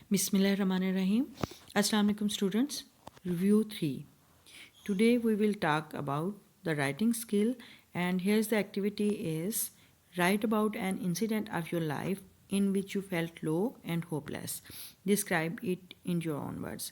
Bismillahirrahmanirrahim. Assalamu alaikum students. Review 3. Today we will talk about the writing skill, and here's the activity is write about an incident of your life in which you felt low and hopeless. Describe it in your own words.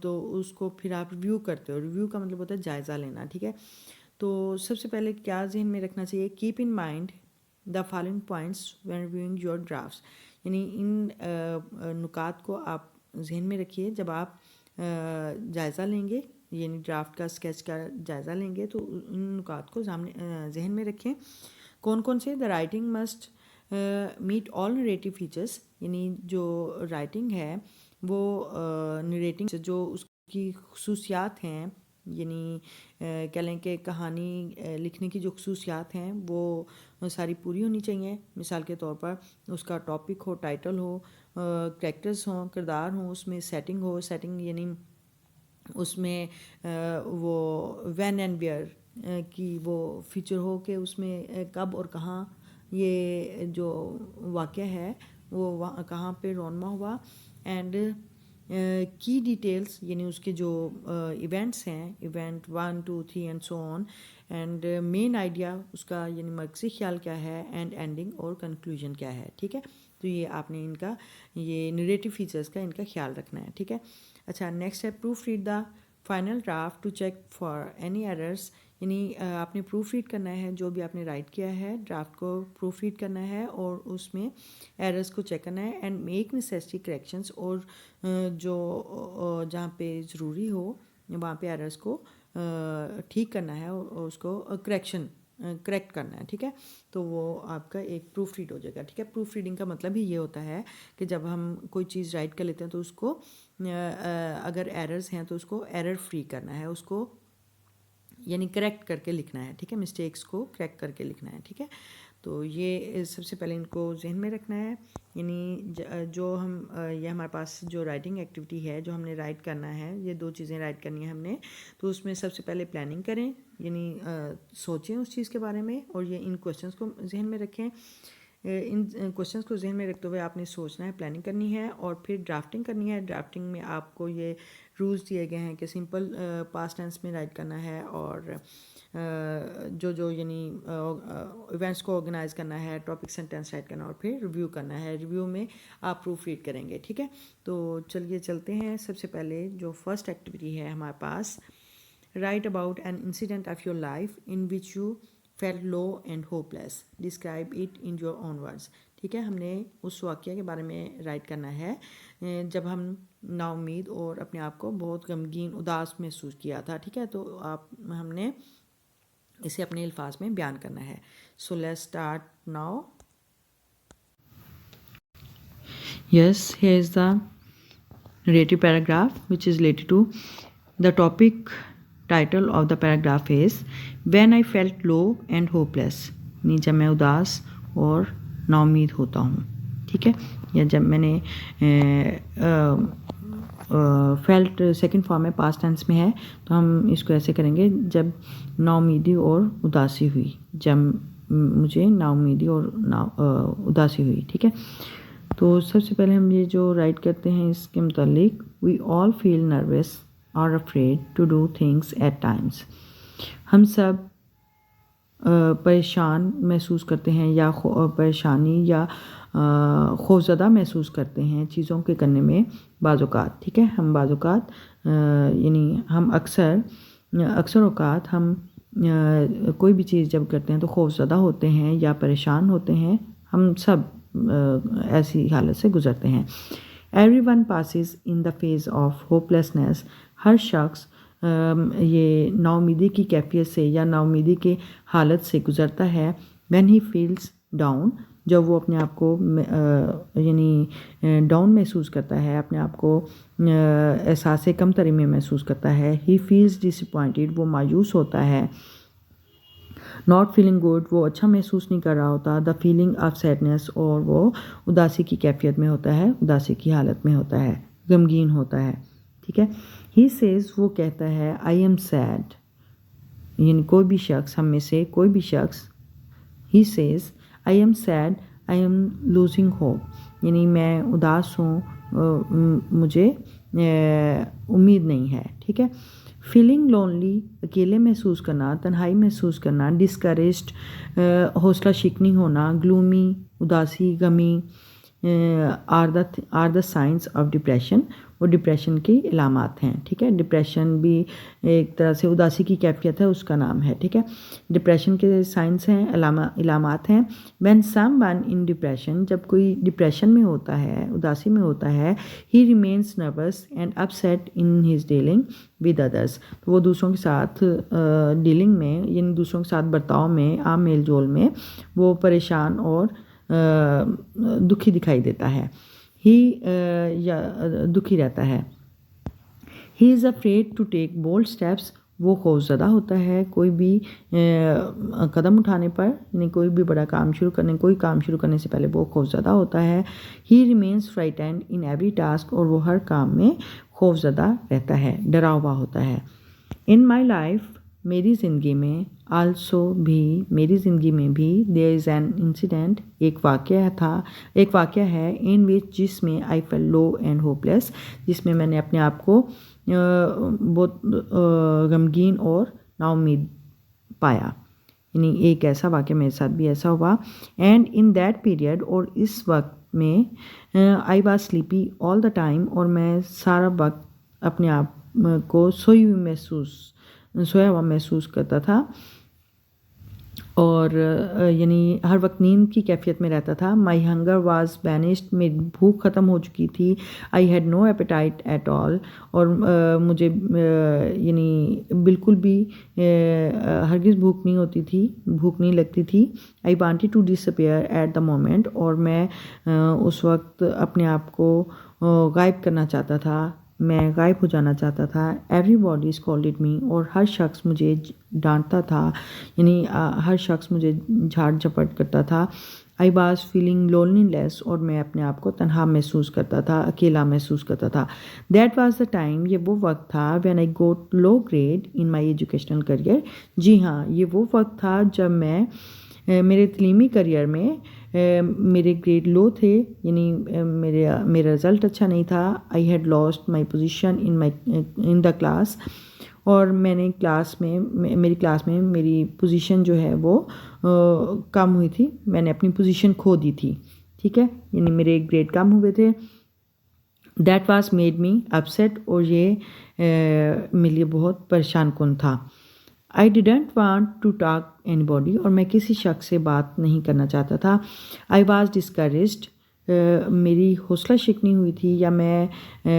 تو اس کو پھر آپ review کرتے ہو. Review کا مطلب ہوتا ہے جائزہ لینا, ٹھیک ہے. تو سب سے پہلے کیا ذہن میں رکھنا چاہیے, keep in mind the following points when reviewing your drafts, یعنی ان نکات کو آپ ذہن میں رکھیے جب آپ جائزہ لیں گے, یعنی ڈرافٹ کا اسکیچ کا جائزہ لیں گے تو ان نکات کو ذہن میں رکھیں. کون کون سے؟ The writing must meet all narrative features, یعنی جو رائٹنگ ہے وہ نریٹنگ جو اس کی خصوصیات ہیں, یعنی کہہ لیں کہ کہانی لکھنے کی جو خصوصیات ہیں وہ ساری پوری ہونی چاہیے. مثال کے طور پر اس کا ٹاپک ہو, ٹائٹل ہو, کریکٹرز ہوں, کردار ہوں, اس میں سیٹنگ ہو, سیٹنگ یعنی اس میں وہ وین اینڈ ویئر کی وہ فیچر ہو کہ اس میں کب اور کہاں یہ جو واقعہ ہے وہ کہاں پہ رونما ہوا. اینڈ کی ڈیٹیلز یعنی اس کے جو ایونٹس ہیں, event 1 2 3 and so on. And main idea اس کا یعنی مرکزی خیال کیا ہے, اینڈ اینڈنگ اور کنکلوژن کیا ہے, ٹھیک ہے. تو یہ آپ نے ان کا یہ نریٹو فیچرز کا ان کا خیال رکھنا ہے, ٹھیک ہے. اچھا, نیکسٹ ہے proofread the final draft to check for any errors, یعنی آپ نے پروف ریڈ کرنا ہے جو بھی آپ نے رائٹ کیا ہے ڈرافٹ کو پروف ریڈ کرنا ہے اور اس میں ایررز کو چیک کرنا ہے. اینڈ میک نیسیسری کریکشنز, اور جو جہاں پہ ضروری ہو وہاں پہ ایررز کو ٹھیک کرنا ہے اور اس کو کریکٹ کرنا ہے, ٹھیک ہے. تو وہ آپ کا ایک پروف ریڈ ہو جائے گا, ٹھیک ہے. پروف ریڈنگ کا مطلب ہی یہ ہوتا ہے کہ جب ہم کوئی چیز رائٹ کر لیتے ہیں تو اس کو اگر ایررز ہیں تو اس کو ایرر فری کرنا ہے, اس کو یعنی کریکٹ کر کے لکھنا ہے, ٹھیک ہے. مسٹیکس کو کریکٹ کر کے لکھنا ہے, ٹھیک ہے. تو یہ سب سے پہلے ان کو ذہن میں رکھنا ہے. یعنی جو ہم یہ ہمارے پاس جو رائٹنگ ایکٹیویٹی ہے جو ہم نے رائٹ کرنا ہے, یہ 2 چیزیں رائٹ کرنی ہیں ہم نے, تو اس میں سب سے پہلے پلاننگ کریں, یعنی سوچیں اس چیز کے بارے میں, اور یہ ان کویشچنس کو ذہن میں رکھیں. ان کویشچنس کو ذہن میں رکھتے ہوئے آپ نے سوچنا ہے, پلاننگ کرنی ہے, اور پھر ڈرافٹنگ کرنی ہے. ڈرافٹنگ میں آپ کو یہ رولز دیے گئے ہیں کہ سمپل پاسٹ ٹینس میں رائٹ کرنا ہے, اور جو یعنی ایونٹس کو آرگنائز کرنا ہے, ٹاپک سینٹینس رائٹ کرنا ہے, اور پھر ریویو کرنا ہے. ریویو میں آپ پروف ریڈ کریں گے, ٹھیک ہے. تو چلیے چلتے ہیں. سب سے پہلے جو فرسٹ ایکٹیویٹی ہے ہمارے پاس, write about an incident of your life in which you felt low and hopeless, describe it in your own words, ٹھیک ہے. ہم نے اس واقعہ کے بارے میں رائٹ کرنا ہے جب ہم نا امید اور اپنے آپ کو بہت غمگین اداس محسوس کیا تھا, ٹھیک ہے. تو ہم نے اسے اپنے الفاظ میں بیان کرنا ہے. So let's start now. Yes, here is the narrative paragraph which is related to the topic. Title of the paragraph is When I felt low and hopeless, یعنی جب میں اداس اور نا امید ہوتا ہوں, ٹھیک ہے. یا جب میں نے فیلٹ سیکنڈ فارم میں پاسٹ ٹینس میں ہے, تو ہم اس کو ایسے کریں گے جب نا امیدی اور اداسی ہوئی, جب مجھے نا امیدی اور اداسی ہوئی, ٹھیک ہے. تو سب سے پہلے ہم یہ جو رائٹ کرتے ہیں اس کے متعلق, وی آل فیل نروس اور afraid to do things at times, ہم سب پریشان محسوس کرتے ہیں یا پریشانی یا خوفزدہ محسوس کرتے ہیں چیزوں کے کرنے میں بعض اوقات, ٹھیک ہے. ہم بعض اوقات یعنی ہم اکثر اوقات ہم کوئی بھی چیز جب کرتے ہیں تو خوفزدہ ہوتے ہیں یا پریشان ہوتے ہیں, ہم سب ایسی حالت سے گزرتے ہیں. Everyone passes in the phase of hopelessness, ہر شخص یہ نا امیدی کی کیفیت سے یا نا امیدی کی حالت سے گزرتا ہے. وین ہی فیلز ڈاؤن, جب وہ اپنے آپ کو یعنی ڈاؤن محسوس کرتا ہے, اپنے آپ کو احساس کمتری میں محسوس کرتا ہے. ہی فیلز ڈس اپوائنٹڈ, وہ مایوس ہوتا ہے. ناٹ فیلنگ گڈ, وہ اچھا محسوس نہیں کر رہا ہوتا. دا فیلنگ آف سیڈنیس, اور وہ اداسی کی کیفیت میں ہوتا ہے, اداسی کی حالت میں ہوتا ہے, غمگین ہوتا ہے, ٹھیک ہے. ہی سیز, وہ کہتا ہے, آئی ایم سیڈ, یعنی کوئی بھی شخص, ہم میں سے کوئی بھی شخص, he says I am sad, I am losing hope, یعنی میں اداس ہوں, مجھے امید نہیں ہے, ٹھیک ہے. فیلنگ لونلی, اکیلے محسوس کرنا, تنہائی محسوس کرنا. ڈسکریجڈ, حوصلہ شکنی ہونا. گلومی, اداسی, غمی, are the signs of depression, وہ ڈپریشن کی علامات ہیں. ٹھیک ہے, ڈپریشن بھی ایک طرح سے اداسی کی کیفیت ہے, اس کا نام ہے. ٹھیک ہے, ڈپریشن کے سائنس ہیں, علامات ہیں. When some one in depression, جب کوئی ڈپریشن میں ہوتا ہے, اداسی میں ہوتا ہے, he remains nervous and upset in his dealing with others. تو وہ دوسروں کے ساتھ ڈیلنگ میں, یعنی دوسروں کے ساتھ برتاؤ میں, عام میل جول میں وہ پریشان اور دکھی دکھائی دیتا ہے. یا دکھی رہتا ہے. He is afraid to take bold steps, وہ خوف زدہ ہوتا ہے کوئی بھی قدم اٹھانے پر, یعنی کوئی بھی بڑا کام کوئی کام شروع کرنے سے پہلے وہ خوف زدہ ہوتا ہے. He remains frightened in every task, اور وہ ہر کام میں خوف زدہ رہتا ہے, ڈرا ہوا ہوتا ہے. ان مائی لائف, میری زندگی میں, آلسو بھی, میری زندگی میں بھی, دیر از این انسیڈنٹ, ایک واقعہ ہے, ان وچ, جس میں آئی فیل لو اینڈ ہوپ لیس, جس میں میں نے اپنے آپ کو بہت غمگین اور نا امید پایا. یعنی ایک ایسا واقعہ میرے ساتھ بھی ایسا ہوا. اینڈ ان دیٹ پیریڈ, اور اس وقت میں, I was sleepy all the time, اور میں سارا وقت اپنے آپ کو سویا ہوا محسوس کرتا تھا, اور یعنی ہر وقت نیند کی کیفیت میں رہتا تھا. مائی ہنگر واز وینشڈ, میری بھوک ختم ہو چکی تھی. I had no appetite at all, اور مجھے یعنی بالکل بھی ہرگز بھوک نہیں لگتی تھی. I wanted to disappear at the moment, اور میں اس وقت اپنے آپ کو غائب کرنا چاہتا تھا, میں غائب ہو جانا چاہتا تھا. ایوری باڈی اسکالڈڈ می, اور ہر شخص مجھے ڈانٹتا تھا, یعنی ہر شخص مجھے جھاڑ جھپٹ کرتا تھا. آئی واز فیلنگ لونلی لیس, اور میں اپنے آپ کو تنہا محسوس کرتا تھا, اکیلا محسوس کرتا تھا. دیٹ واز دا ٹائم, یہ وہ وقت تھا, when I got low grade in my educational career. جی ہاں, یہ وہ وقت تھا جب میں میرے تعلیمی کریئر میں میرے گریڈ لو تھے, یعنی میرا رزلٹ اچھا نہیں تھا. I had last my position in the class, اور میری کلاس میں میری پوزیشن جو ہے وہ کم ہوئی تھی, میں نے اپنی پوزیشن کھو دی تھی. ٹھیک ہے, یعنی میرے گریڈ کم ہوئے تھے. That was made me upset, اور یہ میرے لیے بہت پریشان کن تھا. I didn't want to talk anybody, اور میں کسی شخص سے بات نہیں کرنا چاہتا تھا. آئی واز ڈسکریجڈ, میری حوصلہ شکنی ہوئی تھی, یا میں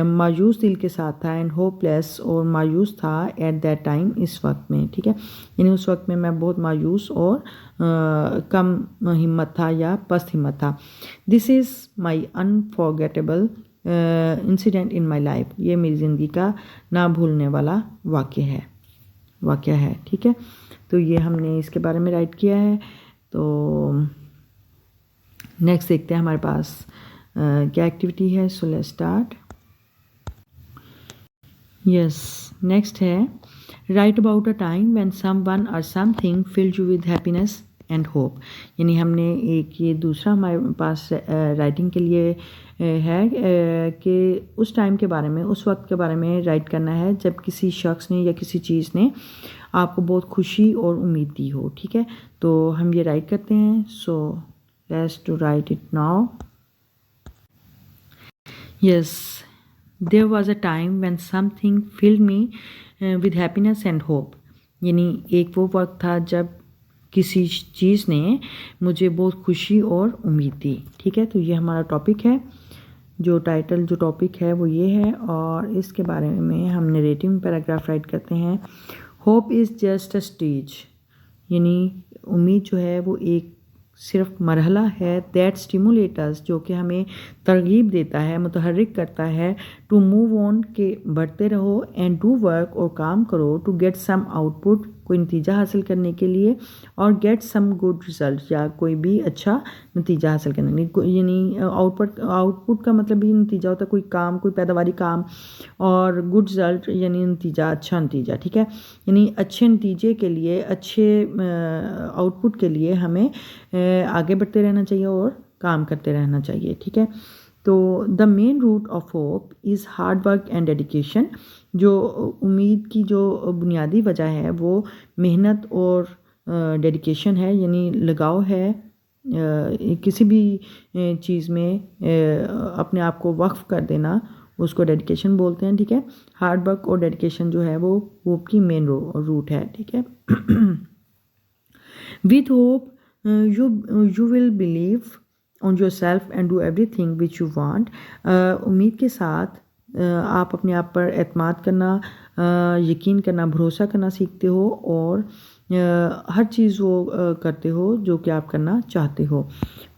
مایوس دل کے ساتھ تھا. اینڈ ہوپ لیس, اور مایوس تھا. ایٹ دیٹ ٹائم, اس وقت میں. ٹھیک ہے, یعنی اس وقت میں بہت مایوس اور کم ہمت تھا یا پست ہمت تھا. This is my unforgettable incident in my life, یہ میری زندگی کا نہ بھولنے والا واقعہ ہے. ٹھیک ہے, تو یہ ہم نے اس کے بارے میں رائٹ کیا ہے. تو نیکسٹ دیکھتے ہیں ہمارے پاس کیا ایکٹیویٹی ہے. So let's start. Yes, next ہے write about a time when someone or something filled you with happiness and hope. یعنی ہم نے ایک یہ دوسرا ہمارے پاس رائٹنگ کے لیے ہے کہ اس ٹائم کے بارے میں, اس وقت کے بارے میں رائٹ کرنا ہے جب کسی شخص نے یا کسی چیز نے آپ کو بہت خوشی اور امید دی ہو. ٹھیک ہے, تو ہم یہ رائٹ کرتے ہیں. So let's to write it now. Yes, there was a time when something filled me with happiness and hope. یعنی ایک وہ وقت تھا جب کسی چیز نے مجھے بہت خوشی اور امید دی. ٹھیک ہے, تو یہ ہمارا ٹاپک ہے. جو ٹاپک ہے وہ یہ ہے, اور اس کے بارے میں ہم نریٹنگ پیراگراف رائٹ کرتے ہیں. Hope is just a stage, یعنی امید جو ہے وہ ایک صرف مرحلہ ہے. دیٹ اسٹیمولیٹس, جو کہ ہمیں ترغیب دیتا ہے, متحرک کرتا ہے. ٹو موو آن, کہ بڑھتے رہو. اینڈ ڈو ورک, اور کام کرو. To get some output, کوئی نتیجہ حاصل کرنے کے لیے. اور گیٹ سم گڈ رزلٹ, یا کوئی بھی اچھا نتیجہ حاصل کرنے کے لیے. یعنی آؤٹ پٹ کا مطلب یہ نتیجہ ہوتا ہے کوئی کام, کوئی پیداواری کام. اور گڈ رزلٹ یعنی نتیجہ, اچھا نتیجہ. ٹھیک ہے, یعنی اچھے نتیجے کے لیے, اچھے آؤٹ پٹ کے لیے ہمیں آگے بڑھتے رہنا چاہیے اور کام کرتے رہنا چاہیے. ٹھیک ہے, تو the main root of hope is hard work and dedication. جو امید کی جو بنیادی وجہ ہے وہ محنت اور ڈیڈیکیشن ہے, یعنی لگاؤ ہے. کسی بھی چیز میں اپنے آپ کو وقف کر دینا, اس کو ڈیڈیکیشن بولتے ہیں. ٹھیک ہے, ہارڈ ورک اور ڈیڈیکیشن جو ہے وہ ہوپ کی مین روٹ ہے. ٹھیک ہے. with hope you will believe on yourself and do everything which you want. امید کے ساتھ آپ اپنے آپ پر اعتماد کرنا, یقین کرنا, بھروسہ کرنا سیکھتے ہو اور ہر چیز وہ کرتے ہو جو کہ آپ کرنا چاہتے ہو.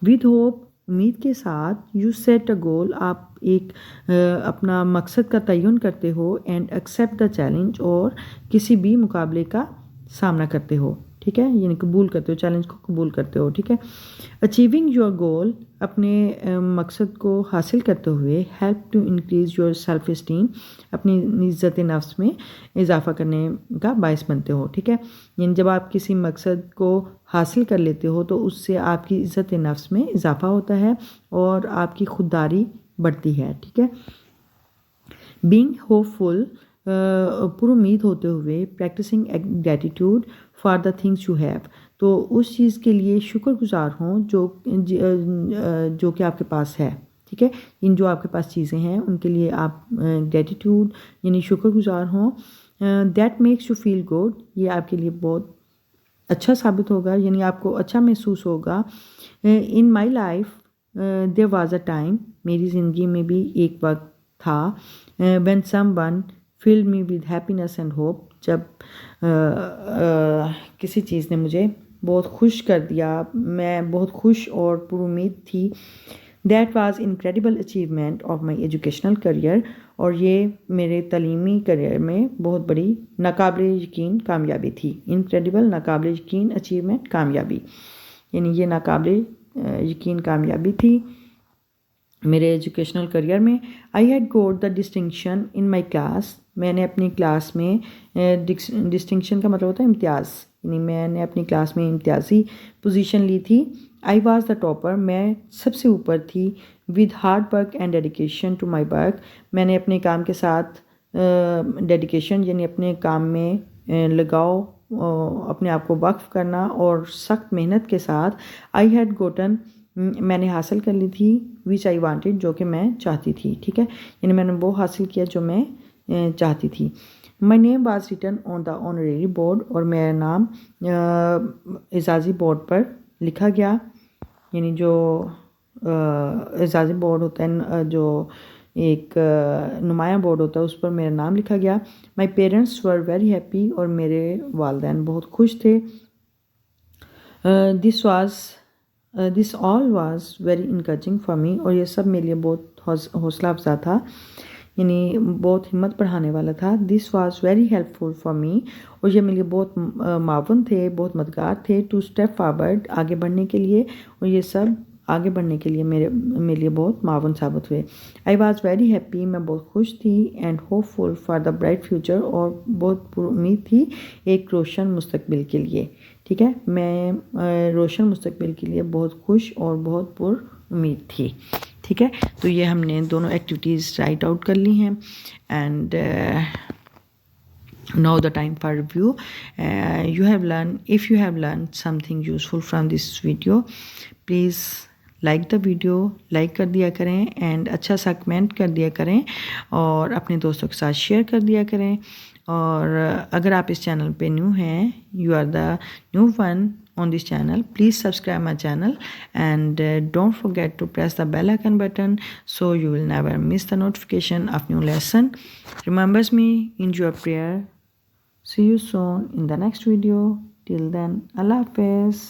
with hope امید کے ساتھ you set a goal, آپ ایک اپنا مقصد کا تعین کرتے ہو, and accept the challenge, اور کسی بھی مقابلے کا سامنا کرتے ہو. ٹھیک ہے, یعنی قبول کرتے ہو, چیلنج کو قبول کرتے ہو. ٹھیک ہے. اچیونگ یور گول, اپنے مقصد کو حاصل کرتے ہوئے, help to increase your self esteem, اپنی عزت نفس میں اضافہ کرنے کا باعث بنتے ہو. ٹھیک ہے, یعنی جب آپ کسی مقصد کو حاصل کر لیتے ہو تو اس سے آپ کی عزت نفس میں اضافہ ہوتا ہے اور آپ کی خودداری بڑھتی ہے. ٹھیک ہے. بینگ ہوپ فل, پر امید ہوتے ہوئے, practising gratitude for the things you have, تو اس چیز کے لیے شکر گزار ہوں جو کہ آپ کے پاس ہے. ٹھیک ہے, ان جو آپ کے پاس چیزیں ہیں ان کے لیے آپ گریٹیٹیوڈ یعنی شکر گزار ہوں. That makes you feel good, یہ آپ کے لیے بہت اچھا ثابت ہوگا, یعنی آپ کو اچھا محسوس ہوگا. In my life there was a time, میری زندگی میں بھی ایک وقت تھا, when someone filled me with happiness and hope, جب کسی چیز نے مجھے بہت خوش کر دیا, میں بہت خوش اور پر امید تھی. That was incredible achievement of my educational career, اور یہ میرے تعلیمی کریئر میں بہت بڑی ناقابل یقین کامیابی تھی. انکریڈیبل, ناقابل یقین, اچیومنٹ, کامیابی, یعنی یہ ناقابل یقین کامیابی تھی میرے ایجوکیشنل کریئر میں. I had got the distinction in my class, میں نے اپنی کلاس میں, ڈسٹنکشن کا مطلب ہوتا ہے امتیاز, یعنی میں نے اپنی کلاس میں امتیازی پوزیشن لی تھی. آئی واز دا ٹاپر, میں سب سے اوپر تھی. With hard work and dedication to my work, میں نے اپنے کام کے ساتھ ڈیڈیکیشن یعنی اپنے کام میں لگاؤ, اپنے آپ کو وقف کرنا اور سخت محنت کے ساتھ. آئی ہیڈ گوٹن, میں نے حاصل کر لی تھی. وچ آئی وانٹیڈ, جو کہ میں چاہتی تھی. ٹھیک ہے, یعنی میں نے وہ حاصل کیا جو میں چاہتی تھی. My name was written on the honorary board, اور میرا نام اعزازی بورڈ پر لکھا گیا, یعنی جو اعزازی بورڈ ہوتا ہے, جو ایک نمایاں بورڈ ہوتا ہے, اس پر میرا نام لکھا گیا. My parents were very happy, اور میرے والدین بہت خوش تھے. This all was very encouraging for me, اور یہ سب میرے لیے بہت حوصلہ افزا تھا, یعنی بہت ہمت بڑھانے والا تھا. This was very helpful for me, اور یہ میرے لیے بہت معاون تھے, بہت مددگار تھے. ٹو اسٹیپ فارورڈ, آگے بڑھنے کے لیے, اور یہ سب آگے بڑھنے کے لیے میرے لیے بہت معاون ثابت ہوئے. آئی واز ویری ہیپی, میں بہت خوش تھی. And hopeful for the bright future, اور بہت پر امید تھی ایک روشن مستقبل کے لیے. ٹھیک ہے, میں روشن مستقبل کے لیے بہت خوش اور بہت پر امید تھی. ٹھیک ہے, تو یہ ہم نے دونوں ایکٹیویٹیز رائٹ آؤٹ کر لی ہیں. And now the time for review. If you have learned something useful from this video, please like the video, like کر دیا کریں, اینڈ اچھا سا کمنٹ کر دیا کریں, اور اپنے دوستوں کے ساتھ شیئر کر دیا کریں. اور اگر آپ اس چینل پہ نیو ہیں, you are the new one on this channel, please subscribe my channel, and don't forget to press the bell icon button so you will never miss the notification of new lesson. Remembers me in your prayer. See you soon in the next video. Till then, Allah Hafiz.